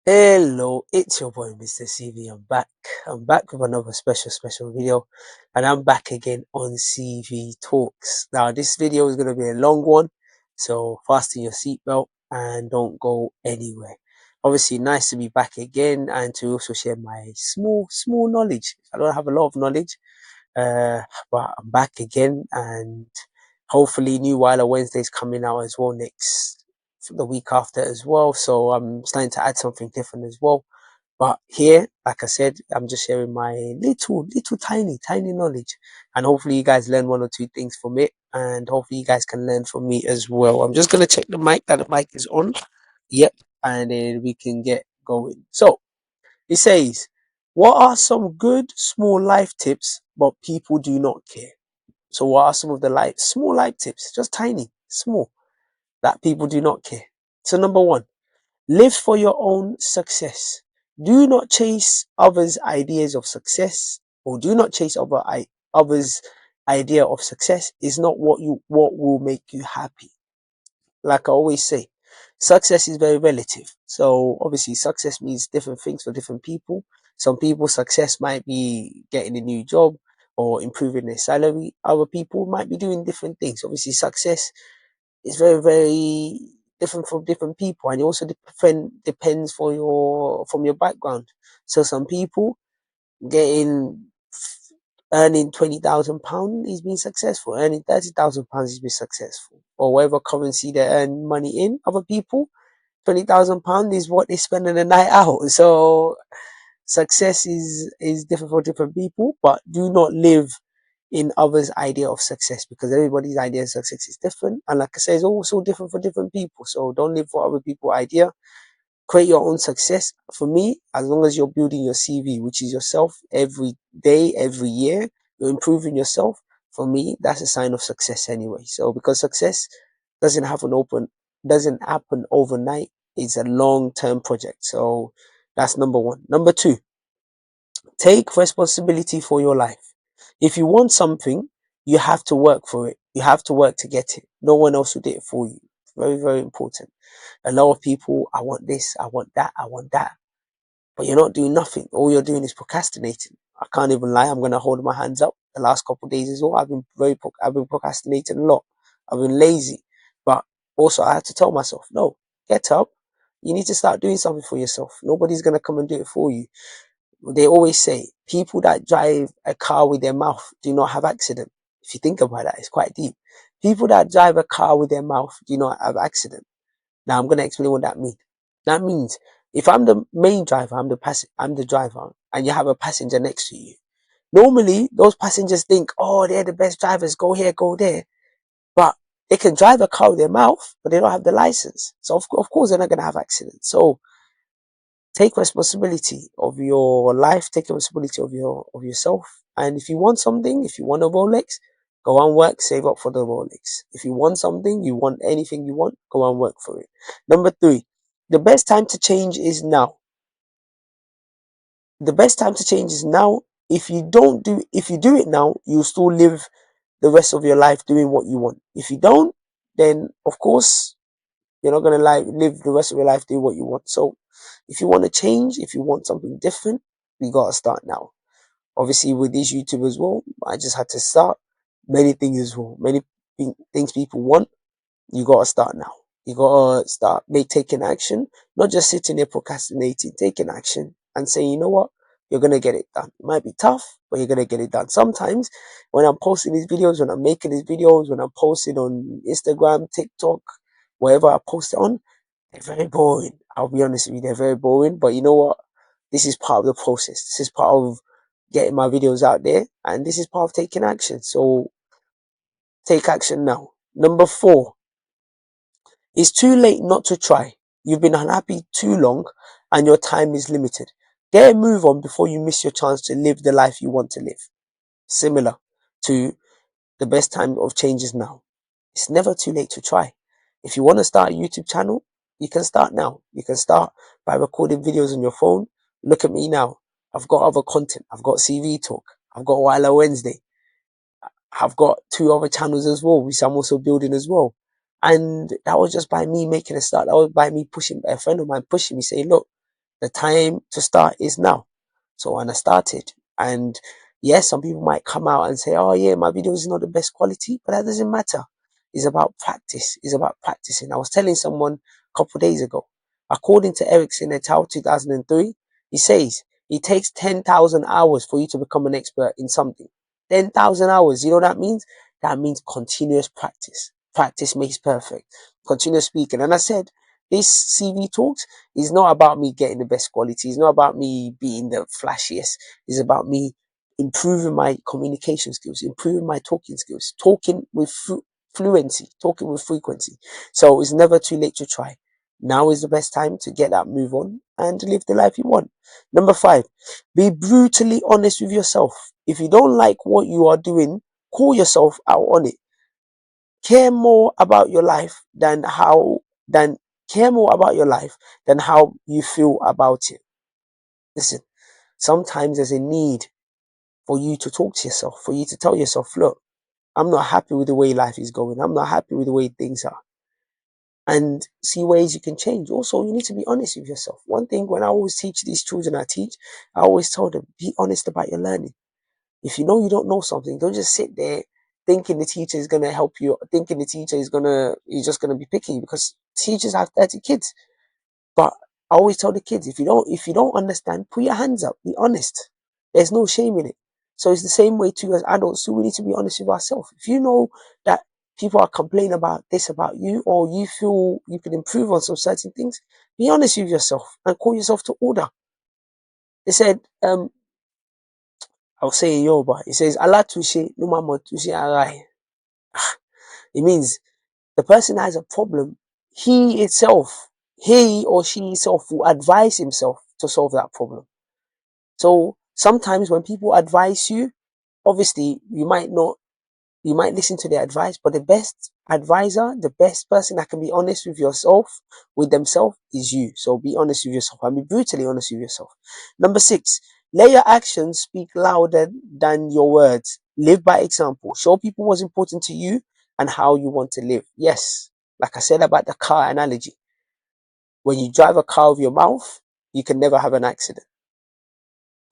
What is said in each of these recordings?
Hello, it's your boy Mr. CV. I'm back. I'm back with another special video, and I'm back again on CV Talks. Now, this video is going to be a long one, so fasten your seatbelt and don't go anywhere. Obviously, nice to be back again and to also share my small knowledge. I don't have a lot of knowledge, uh, but I'm back again, and hopefully, new Wilder Wednesdays coming out as well next the week after as well. So I'm starting to add something different as well. But here, like I said, I'm just sharing my little tiny knowledge, and hopefully you guys learn one or two things from it, and hopefully you guys can learn from me as well. I'm just gonna check the mic that the mic is on. Yep, and then we can get going. So it says, what are some good small life tips, but people do not care? So what are some of the small life tips, just tiny, small, that people do not care? So number one, live for your own success. Do not chase others' ideas of success, or do not chase others' idea of success is not what will make you happy. Like I always say, success is very relative. So obviously success means different things for different people. Some people success might be getting a new job or improving their salary. Other people might be doing different things. Obviously success is very different from different people, and it also depends for your from your background. So some people getting earning £20,000 he's been successful, earning £30,000 he's been successful, or whatever currency they earn money in. Other people, £20,000 is what they spend in a night out. So success is different for different people, but do not live in others' idea of success, because everybody's idea of success is different, and like I say, it's also different for different people. So don't live for other people's idea. Create your own success. For me, as long as you're building your CV, which is yourself, every day, every year, you're improving yourself. For me, that's a sign of success anyway. So because success doesn't happen open doesn't happen overnight, it's a long-term project. So that's number one. Number two, take responsibility for your life. If you want something, you have to work for it. You have to work to get it. No one else will do it for you. Very important. A lot of people, I want this, I want that, I want that. But you're not doing nothing. All you're doing is procrastinating. I can't even lie. I'm gonna hold my hands up. The last couple of days as well, I've been procrastinating a lot. I've been lazy, but also I have to tell myself, no, get up. You need to start doing something for yourself. Nobody's gonna come and do it for you. They always say people that drive a car with their mouth do not have accident. If you think about that, it's quite deep. People that drive a car with their mouth do not have accident. Now I'm going to explain what that means. That means if I'm the main driver, I'm the driver, and you have a passenger next to you. Normally, those passengers think, oh, they're the best drivers. Go here, go there. But they can drive a car with their mouth, but they don't have the license. So of course they're not going to have accidents. So take responsibility of your life. Take responsibility of yourself. And if you want something, if you want a Rolex, go and work, save up for the Rolex. If you want something, you want anything you want, go and work for it. Number three, the best time to change is now. The best time to change is now. If you do it now, you'll still live the rest of your life doing what you want. If you don't, then of course you're not gonna live the rest of your life doing what you want. So if you want to change, if you want something different, we gotta start now. Obviously with this YouTube as well, I just had to start. Many things as well. Many things people want, you gotta start now. You gotta start taking action, not just sitting there procrastinating, taking action and saying, you know what, you're gonna get it done. It might be tough, but you're gonna get it done. Sometimes when I'm posting these videos, when I'm making these videos, when I'm posting on Instagram, TikTok, wherever I post it on, they're very boring. I'll be honest with you, they're very boring. But you know what? This is part of the process. This is part of getting my videos out there, and this is part of taking action. So take action now. Number four, it's too late not to try. You've been unhappy too long and your time is limited. Get a move on before you miss your chance to live the life you want to live. Similar to the best time of change is now. It's never too late to try. If you want to start a YouTube channel, you can start now. You can start by recording videos on your phone. Look at me now. I've got other content. I've got CV Talk. I've got Wilo Wednesday. I've got two other channels as well, which I'm also building as well. And that was just by me making a start. That was by me pushing, a friend of mine pushing me, saying, look, The time to start is now. So, and I started. And yes, some people might come out and say, oh yeah, my video is not the best quality, but that doesn't matter. It's about practice. It's about practicing. I was telling someone a couple of days ago, according to Ericsson et al. 2003, he says it takes 10,000 hours for you to become an expert in something. 10,000 hours. You know what that means? That means continuous practice. Practice makes perfect. Continuous speaking. And I said, this CV talks is not about me getting the best quality. It's not about me being the flashiest. It's about me improving my communication skills, improving my talking skills, talking with fluency, talking with frequency. So it's never too late to try. Now is the best time to get that move on and live the life you want. Number 5, be brutally honest with yourself. If you don't like what you are doing, call yourself out on it. Care more about your life than care more about your life than how you feel about it. Listen, sometimes there's a need for you to talk to yourself, for you to tell yourself, look, I'm not happy with the way life is going. I'm not happy with the way things are. And see ways you can change. Also, you need to be honest with yourself. One thing, when I always teach these children I always tell them, be honest about your learning. If you know you don't know something, don't just sit there thinking the teacher is going to help you, thinking the teacher is just going to be picky, because teachers have 30 kids. But I always tell the kids, if you don't understand, put your hands up, be honest. There's no shame in it. So it's the same way too as adults too. We need to be honest with ourselves. If you know that people are complaining about this about you, or you feel you can improve on some certain things, be honest with yourself and call yourself to order. They said, I'll say in Yoruba, it says, Allah touche, no mama touche arai. It means the person has a problem, he or she itself will advise himself to solve that problem. So sometimes when people advise you, obviously you might listen to their advice, but the best advisor, the best person that can be honest with themselves is you. So be honest with yourself and be brutally honest with yourself. Number 6, let your actions speak louder than your words. Live by example. Show people what's important to you and how you want to live. Yes, like I said about the car analogy. When you drive a car with your mouth, you can never have an accident.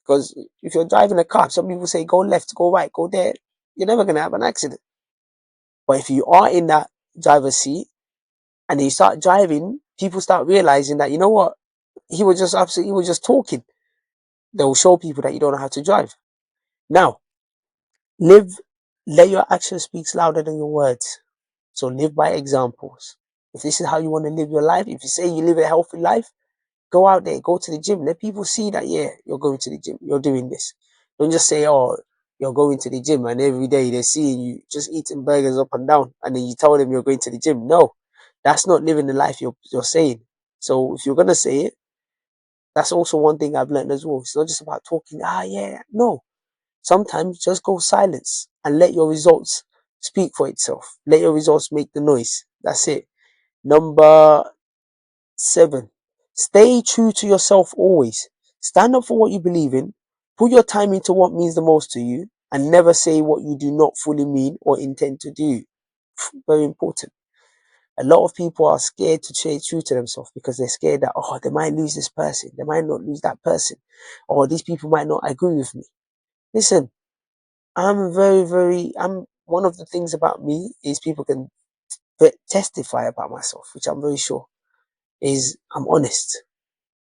Because if you're driving a car, some people say go left, go right, go there, you're never going to have an accident. But if you are in that driver's seat and you start driving, people start realizing that, you know what, he was just talking. They'll show people that you don't know how to drive. Now, live, let your action speak louder than your words. So live by examples. If this is how you want to live your life, if you say you live a healthy life, go out there, go to the gym. Let people see that, yeah, you're going to the gym, you're doing this. Don't just say, oh, you're going to the gym and every day they're seeing you just eating burgers up and down and then you tell them you're going to the gym. No, that's not living the life you're saying. So if you're going to say it, that's also one thing I've learned as well. It's not just about talking, yeah, no. Sometimes just go silence and let your results speak for itself. Let your results make the noise. That's it. Number 7, stay true to yourself always. Stand up for what you believe in. Put your time into what means the most to you and never say what you do not fully mean or intend to do. Very important. A lot of people are scared to stay true to themselves because they're scared that, oh, they might lose this person. They might not lose that person. Or these people might not agree with me. Listen, I'm one of the things about me is people can testify about myself, which I'm very sure is I'm honest.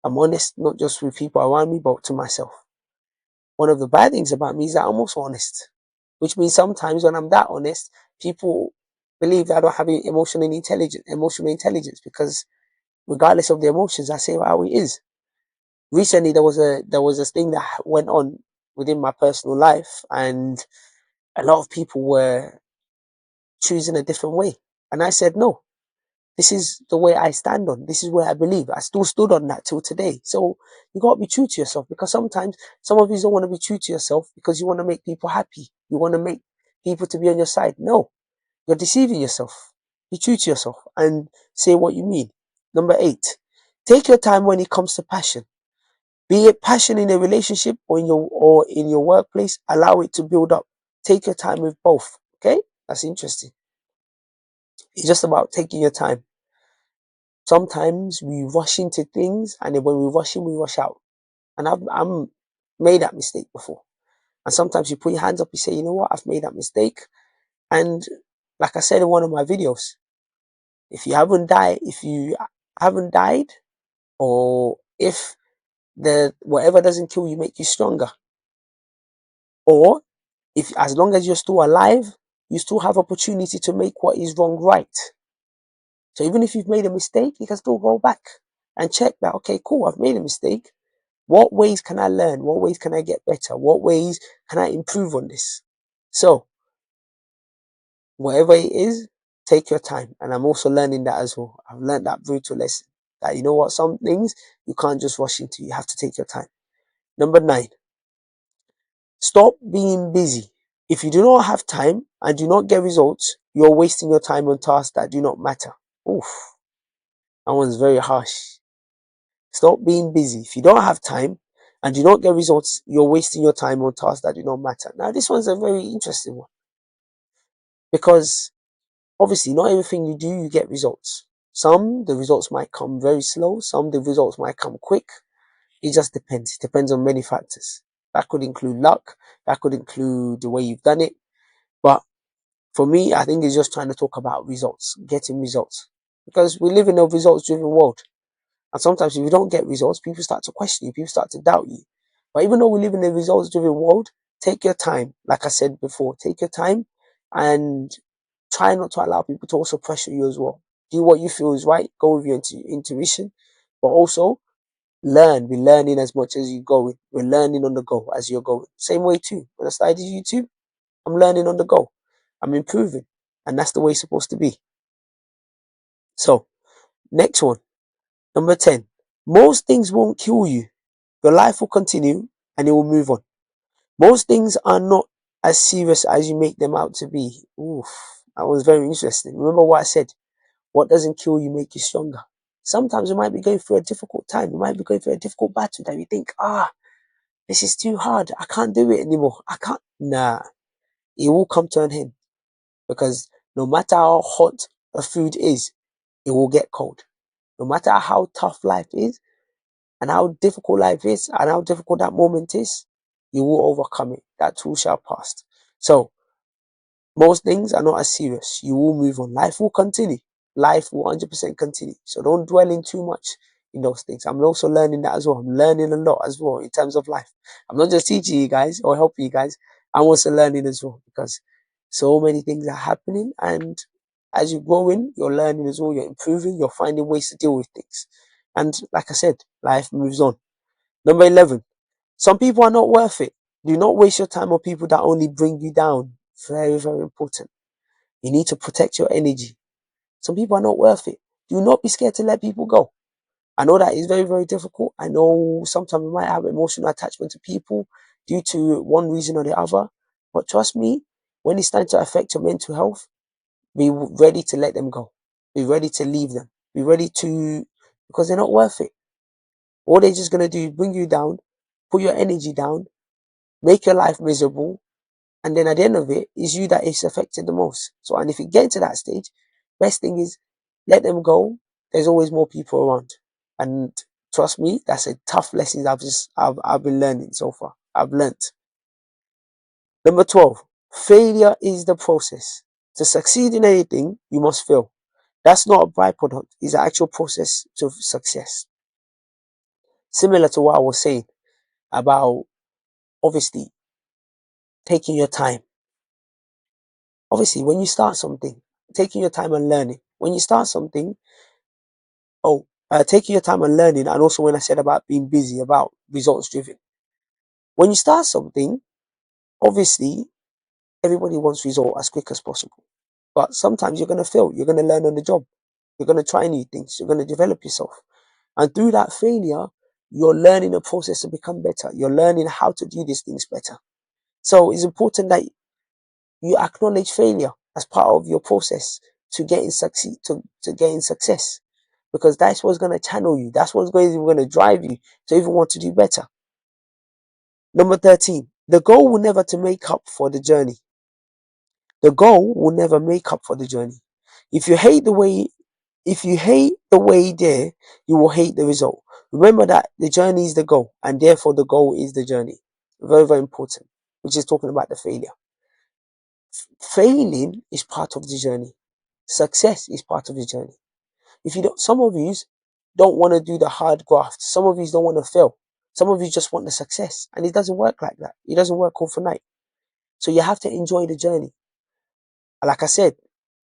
I'm honest, not just with people around me, but to myself. One of the bad things about me is that I'm also honest, which means sometimes when I'm that honest, people believe that I don't have emotional intelligence, because regardless of the emotions, I say how it is. Recently, there was this thing that went on within my personal life, and a lot of people were choosing a different way, and I said no. This is the way I stand on. This is where I believe. I still stood on that till today. So you got to be true to yourself, because sometimes some of you don't want to be true to yourself because you want to make people happy. You want to make people to be on your side. No, you're deceiving yourself. Be true to yourself and say what you mean. Number 8, take your time when it comes to passion. Be it passion in a relationship or in your workplace, allow it to build up. Take your time with both. Okay, that's interesting. It's just about taking your time Sometimes we rush into things, and then when we rush in, we rush out. And I'm made that mistake before. And sometimes you put your hands up, you say, you know what, I've made that mistake. And like I said in one of my videos, if you haven't died, or if the whatever doesn't kill you make you stronger, or if as long as you're still alive, you still have opportunity to make what is wrong right. So even if you've made a mistake, you can still go back and check that, okay, cool, I've made a mistake. What ways can I learn? What ways can I get better? What ways can I improve on this? So whatever it is, take your time. And I'm also learning that as well. I've learned that brutal lesson that, you know what, some things you can't just rush into. You have to take your time. Number 9, stop being busy. If you do not have time and do not get results, you're wasting your time on tasks that do not matter. Oof, that one's very harsh. Stop being busy. If you don't have time and do not get results, you're wasting your time on tasks that do not matter. Now, this one's a very interesting one, because obviously not everything you do, you get results. Some, the results might come very slow. Some, the results might come quick. It just depends. It depends on many factors. That could include luck. That could include the way you've done it. But for me, I think it's just trying to talk about results, getting results. Because we live in a results driven world. And sometimes if you don't get results, people start to question you, people start to doubt you. But even though we live in a results driven world, take your time. Like I said before, take your time and try not to allow people to also pressure you as well. Do what you feel is right, go with your intuition, but also learn. Be learning as much as you go. We're learning on the go as you're going. Same way too. When I started YouTube, I'm learning on the go. I'm improving. And that's the way it's supposed to be. So, next one. Number 10. Most things won't kill you. Your life will continue and it will move on. Most things are not as serious as you make them out to be. Oof, that was very interesting. Remember what I said? What doesn't kill you make you stronger. Sometimes you might be going through a difficult time. You might be going through a difficult battle that you think, this is too hard. I can't do it anymore. I can't. Nah, it will come to an end, because no matter how hot a food is, it will get cold. No matter how tough life is and how difficult life is and how difficult that moment is, you will overcome it. That too shall pass. So most things are not as serious. You will move on. Life will continue. Life will 100% continue. So don't dwell in too much in those things. I'm also learning that as well. I'm learning a lot as well in terms of life. I'm not just teaching you guys or helping you guys. I'm also learning as well, because so many things are happening, and as you grow in, you're learning as well. You're improving. You're finding ways to deal with things. And like I said, life moves on. Number 11. Some people are not worth it. Do not waste your time on people that only bring you down. Very, very important. You need to protect your energy. Some people are not worth it. Do not be scared to let people go. I know that is very, very difficult. I know sometimes we might have emotional attachment to people due to one reason or the other. But trust me, when it's time to affect your mental health, be ready to let them go. Be ready to leave them. Be ready to, because they're not worth it. All they're just going to do is bring you down, put your energy down, make your life miserable, and then at the end of it, it's you that is affected the most. So, and if you get to that stage, best thing is let them go. There's always more people around. And trust me, that's a tough lesson I've been learning so far. I've learnt. Number 12, failure is the process. To succeed in anything, you must fail. That's not a byproduct, it's an actual process to success. Similar to what I was saying about, obviously, taking your time. Obviously, when you start something, taking your time and learning. When you start something, taking your time and learning, and also when I said about being busy, about results driven. When you start something, obviously, everybody wants result as quick as possible. But sometimes you're going to fail. You're going to learn on the job. You're going to try new things. You're going to develop yourself. And through that failure, you're learning the process to become better. You're learning how to do these things better. So it's important that you acknowledge failure as part of your process to getting success, because that's what's going to channel you. That's what's going to drive you to even want to do better. Number 13, the goal will never to make up for the journey. The goal will never make up for the journey. If you hate the way If you hate the way there, you will hate the result. Remember that the journey is the goal, and therefore the goal is the journey. Very, very important. Which is talking about the failure. Failing is part of the journey. Success is part of the journey. If you don't, some of you don't want to do the hard graft. Some of you don't want to fail. Some of you just want the success, and it doesn't work like that. It doesn't work overnight. So you have to enjoy the journey. Like I said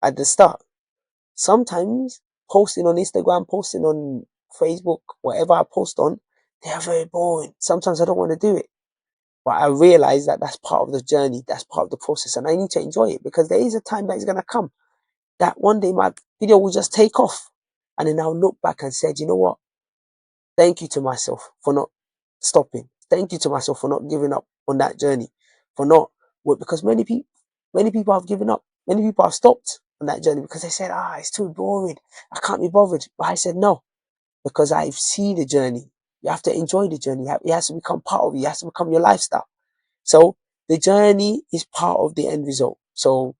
at the start, sometimes posting on Instagram, posting on Facebook, whatever I post on, they are very boring. Sometimes I don't want to do it. But I realize that that's part of the journey, that's part of the process, and I need to enjoy it because there is a time that is going to come that one day my video will just take off. And then I'll look back and say, you know what? Thank you to myself for not stopping. Thank you to myself for not giving up on that journey. For not, well, because many people have given up. Many people have stopped on that journey because they said, it's too boring. I can't be bothered. But I said, no, because I see the journey. You have to enjoy the journey. It has to become part of you. It has to become your lifestyle. So the journey is part of the end result. So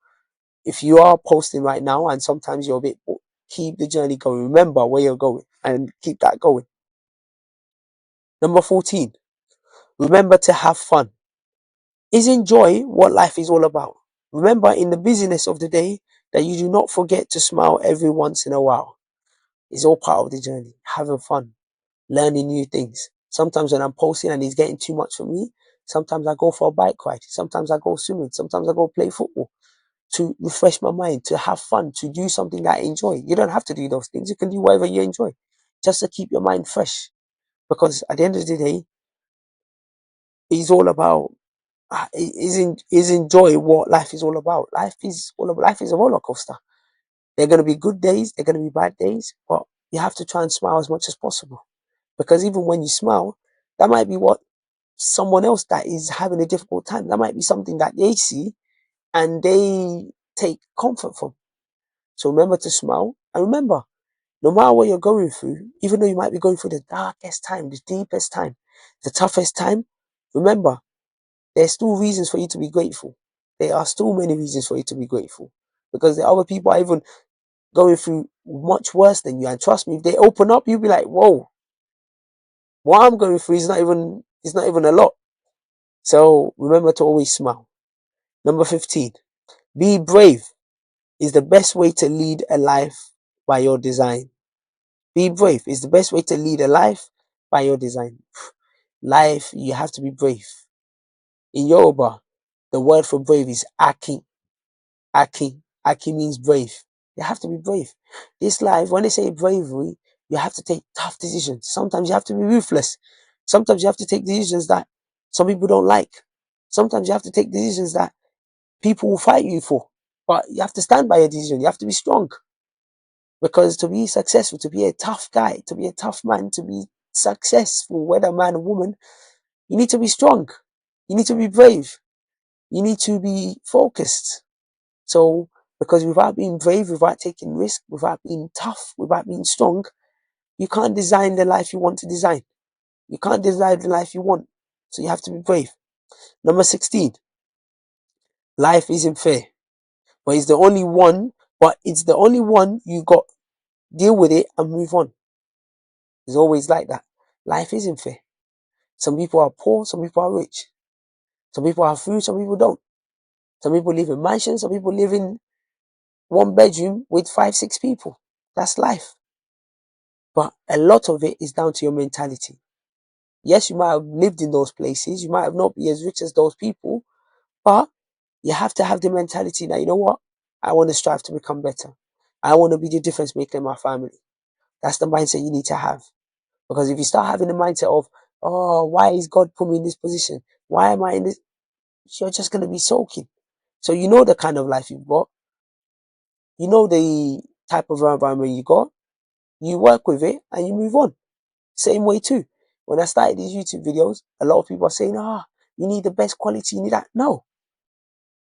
if you are posting right now and sometimes you're a bit bored, keep the journey going. Remember where you're going and keep that going. Number 14, remember to have fun. Is enjoy what life is all about. Remember in the busyness of the day that you do not forget to smile every once in a while. It's all part of the journey. Having fun, learning new things. Sometimes when I'm posting and it's getting too much for me, sometimes I go for a bike ride. Sometimes I go swimming. Sometimes I go play football to refresh my mind, to have fun, to do something that I enjoy. You don't have to do those things. You can do whatever you enjoy just to keep your mind fresh. Because at the end of the day, it's all about is enjoy what life is all about. Life is a roller coaster. There are going to be good days, there are going to be bad days, but you have to try and smile as much as possible. Because even when you smile, that might be what someone else that is having a difficult time. That might be something that they see and they take comfort from. So remember to smile, and remember, no matter what you're going through, even though you might be going through the darkest time, the deepest time, the toughest time, remember, there's still reasons for you to be grateful. There are still many reasons for you to be grateful. Because the other people are even going through much worse than you. And trust me, if they open up, you'll be like, whoa, what I'm going through is not even a lot. So remember to always smile. Number 15, be brave is the best way to lead a life by your design. Be brave is the best way to lead a life by your design. Life, you have to be brave. In Yoruba, the word for brave is aki. Aki. Aki means brave. You have to be brave. This life, when they say bravery, you have to take tough decisions. Sometimes you have to be ruthless. Sometimes you have to take decisions that some people don't like. Sometimes you have to take decisions that people will fight you for. But you have to stand by your decision. You have to be strong. Because to be successful, to be a tough guy, to be a tough man, to be successful, whether man or woman, you need to be strong. You need to be brave. You need to be focused. So, because without being brave, without taking risk, without being tough, without being strong, you can't design the life you want to design. You can't design the life you want. So you have to be brave. Number 16, life isn't fair, but it's the only one you got. Deal with it and move on. It's always like that. Life isn't fair. Some people are poor, some people are rich. Some people have food, some people don't. Some people live in mansions, some people live in one bedroom with 5, 6 people. That's life. But a lot of it is down to your mentality. Yes, you might have lived in those places, you might have not be as rich as those people, but you have to have the mentality that, you know what, I want to strive to become better. I want to be the difference maker in my family. That's the mindset you need to have. Because if you start having the mindset of, oh, why is God put me in this position? Why am I in this? You're just going to be soaking. So you know the kind of life you've got. You know the type of environment you got. You work with it and you move on. Same way too. When I started these YouTube videos, a lot of people are saying, you need the best quality, you need that. No.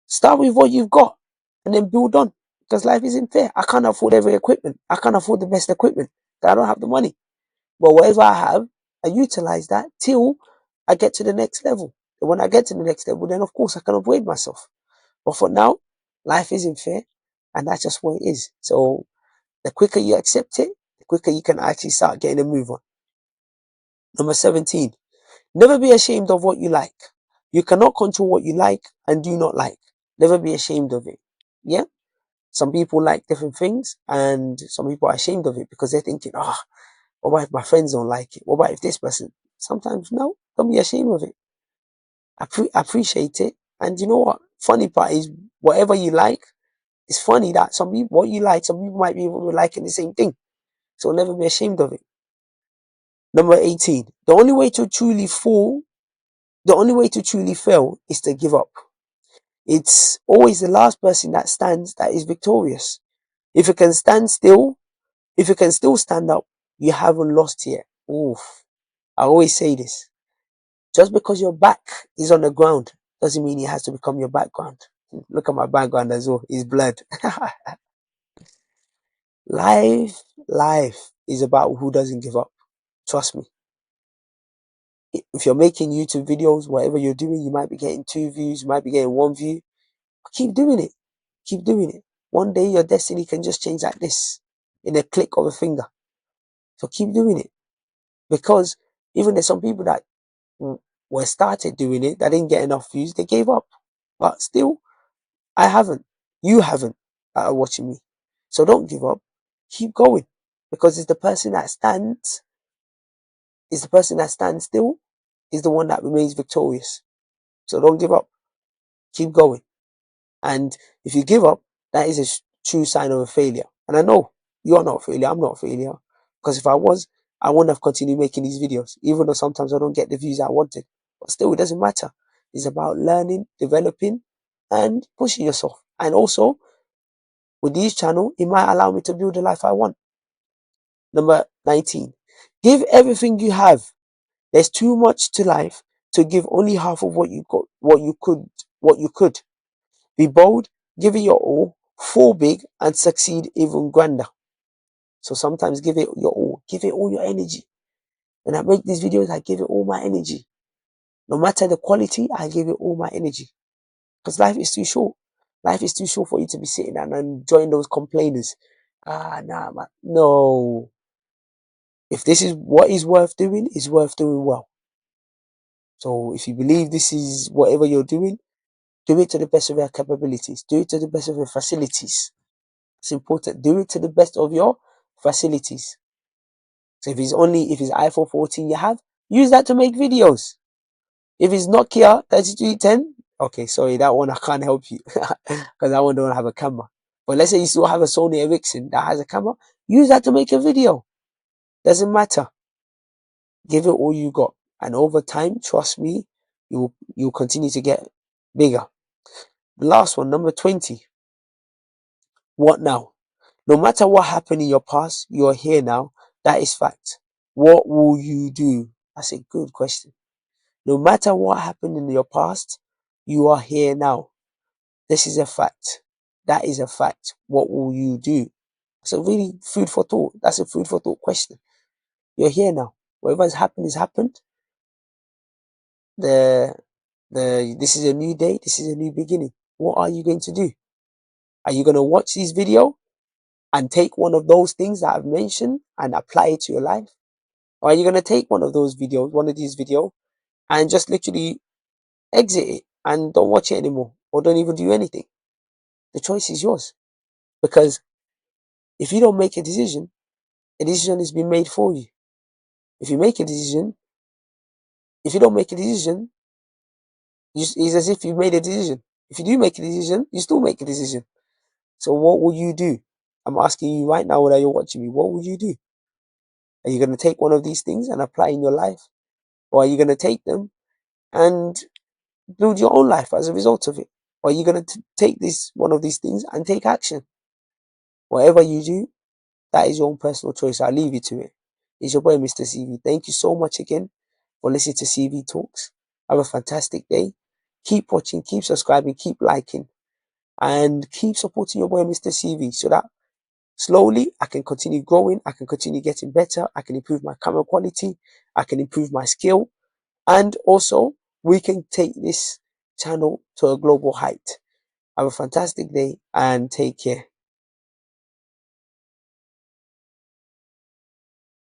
Start with what you've got and then build on. Because life isn't fair. I can't afford every equipment. I can't afford the best equipment. I don't have the money. But whatever I have, I utilize that till I get to the next level. And when I get to the next level, then of course I can upgrade myself. But for now, life isn't fair. And that's just what it is. So The quicker you accept it, the quicker you can actually start getting a move on. Number 17, never be ashamed of what you like. You cannot control what you like and do not like. Never be ashamed of it. Yeah? Some people like different things and some people are ashamed of it because they're thinking, oh, what about if my friends don't like it? What about if this person? Sometimes, no, don't be ashamed of it. Appreciate it. And you know what? Funny part is, whatever you like, it's funny that some people, what you like, some people might be able to like the same thing. So never be ashamed of it. Number 18, the only way to truly fail is to give up. It's always the last person that stands that is victorious. If you can stand still, if you can still stand up, you haven't lost yet. Oof. I always say this. Just because your back is on the ground doesn't mean it has to become your background. Look at my background as well. It's blood. Life is about who doesn't give up. Trust me. If you're making YouTube videos, whatever you're doing, you might be getting 2 views, you might be getting 1 view. Keep doing it. Keep doing it. One day your destiny can just change like this in a click of a finger. So keep doing it. Because even there's some people that were started doing it that didn't get enough views, they gave up. But still, I haven't. You haven't that are watching me. So don't give up. Keep going. Because it's the person that stands still is the one that remains victorious. So don't give up. Keep going. And if you give up, that is a true sign of a failure. And I know you're not a failure. I'm not a failure. Because if I was, I wouldn't have continued making these videos, even though sometimes I don't get the views I wanted. But still, it doesn't matter. It's about learning, developing, and pushing yourself. And also, with this channel, it might allow me to build the life I want. Number 19, give everything you have. There's too much to life to give only half of what you got, what you could. Be bold, give it your all, fall big, and succeed even grander. So sometimes give it your all. Give it all your energy. When I make these videos, I give it all my energy. No matter the quality, I give it all my energy. Because life is too short. Life is too short for you to be sitting and enjoying those complainers. Nah, man. No. If this is what is worth doing, it's worth doing well. So if you believe this is whatever you're doing, do it to the best of your capabilities. Do it to the best of your facilities. It's important. Do it to the best of your facilities. So if it's iPhone 14 you have, use that to make videos. If it's Nokia 3310, okay, sorry, that one I can't help you because that one don't have a camera. But let's say you still have a Sony Ericsson that has a camera, use that to make a video. Doesn't matter. Give it all you got. And over time, trust me, you'll continue to get bigger. The last one, number 20. What now? No matter what happened in your past, you are here now. That is fact. What will you do? That's a good question. No matter what happened in your past, you are here now. This is a fact. That is a fact. What will you do? It's a really food for thought. That's a food for thought question. You're here now. Whatever has happened has happened. This is a new day. This is a new beginning. What are you going to do? Are you going to watch this video and take one of those things that I've mentioned and apply it to your life? Or are you going to take one of these videos, and just literally exit it and don't watch it anymore or don't even do anything? The choice is yours. Because if you don't make a decision is being made for you. If you don't make a decision, it's as if you made a decision. If you do make a decision, you still make a decision. So what will you do? I'm asking you right now, whether you're watching me, what will you do? Are you going to take one of these things and apply in your life? Or are you going to take them and build your own life as a result of it? Or are you going to take one of these things and take action? Whatever you do, that is your own personal choice. I'll leave you to it. It's your boy, Mr. CV. Thank you so much again for listening to CV Talks. Have a fantastic day. Keep watching, keep subscribing, keep liking, and keep supporting your boy, Mr. CV, so that slowly I can continue growing, I can continue getting better, I can improve my camera quality, I can improve my skill, and also we can take this channel to a global height. Have a fantastic day and take care.